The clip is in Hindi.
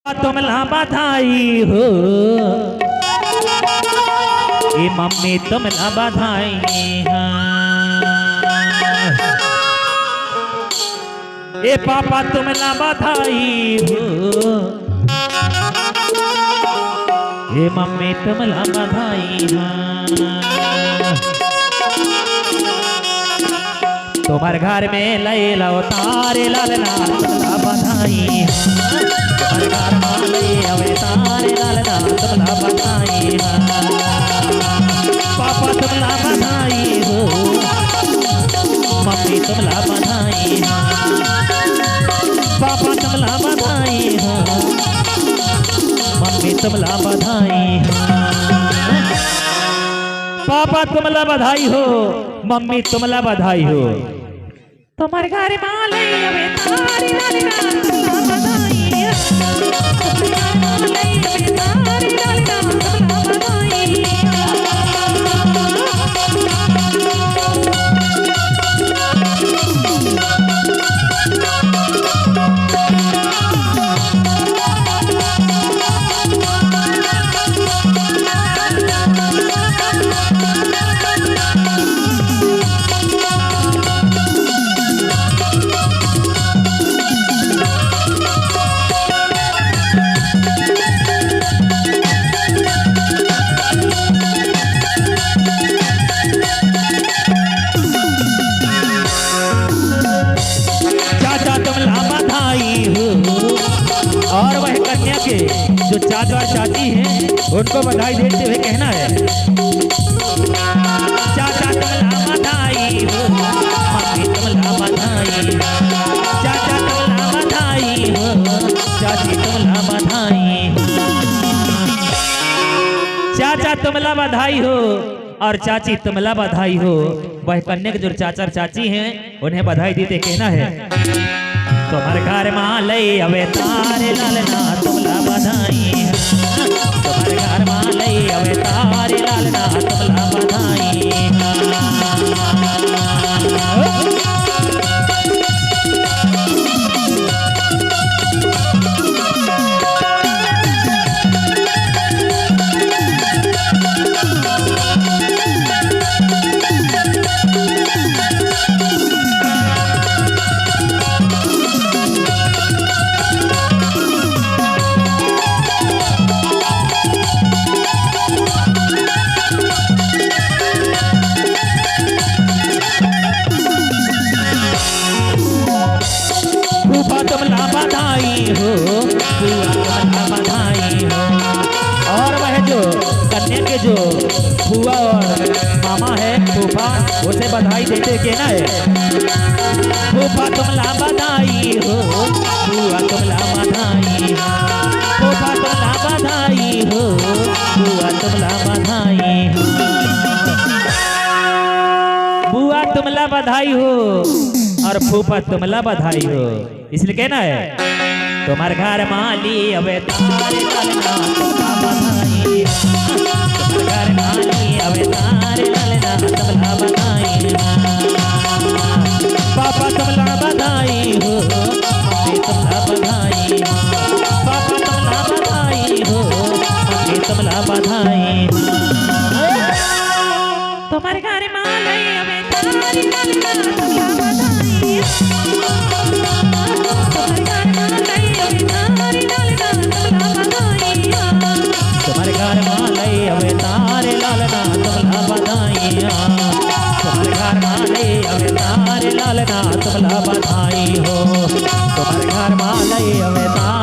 तुमला बधाई हो, ये मम्मी तुमला बधाई ये पापा तुमला बधाई हो, ये मम्मी तुमला बधाई तुम्हारे घर में लय लो तारे लालना तुमला बधाई तुम्हारे घर में लय अवे तारे लालना तुमला बधाई पापा तुमला बधाई हो, मम्मी तुमला बधाई पापा तुमला बधाई हो, मम्मी तुमला बधाई पापा तुमला बधाई हो, मम्मी तुमला बधाई हो। तुम्हारे घर माले अबे तारी लालना तुमला बधाई तुम्हारे माले अबे तारी लालना तुमला बधाई और वह कन्या के जो चाचा और चाची हैं उनको बधाई देते हुए कहना है चाचा तुमला बधाई हो, मम्मी तुमला बधाई चाचा तुमला बधाई हो, चाची तुमला बधाई चाचा तुमला बधाई हो और चाची तुमला बधाई हो। वह कन्या के जो चाचा और चाची हैं उन्हें बधाई देते कहना है तुम्हारे घर माले अवे तारे लालना तुमला बधाई तुम्हारे घर माले अवे तारे लालना तुमला बधाई तुमला बधाई हो, तुमला बधाई हो। और वह जो कन्या के जो फूफा और मामा है फूफा उसे बधाई देते कहना है फूफा तुमला बधाई हो, फूफा तुमला बधाई हो, फूफा तुमला बधाई हो, फूफा तुमला बधाई हो, बुआ तुमला बधाई हो और फूफा तुमला बधाई हो। इसलिए कहना है तुम्हारे घर माली अबे तारे लालना तुमला बधाई तुम्हारे घर माली अबे तारे लालना तुमला बधाई पापा तुमला बधाई हो, मम्मी तुमला बधाई पापा तुमला बधाई हो, मम्मी तुमला बधाई तुम्हारे घर माली अबे तारे लालना तुमला बधाई तुम्हारे घर माले अवे तारे लालना तुमला बधाई तुम्हारे घर माले अवे तारे लालना तुमला बधाई हो तुम्हारे घर माले अवे तारे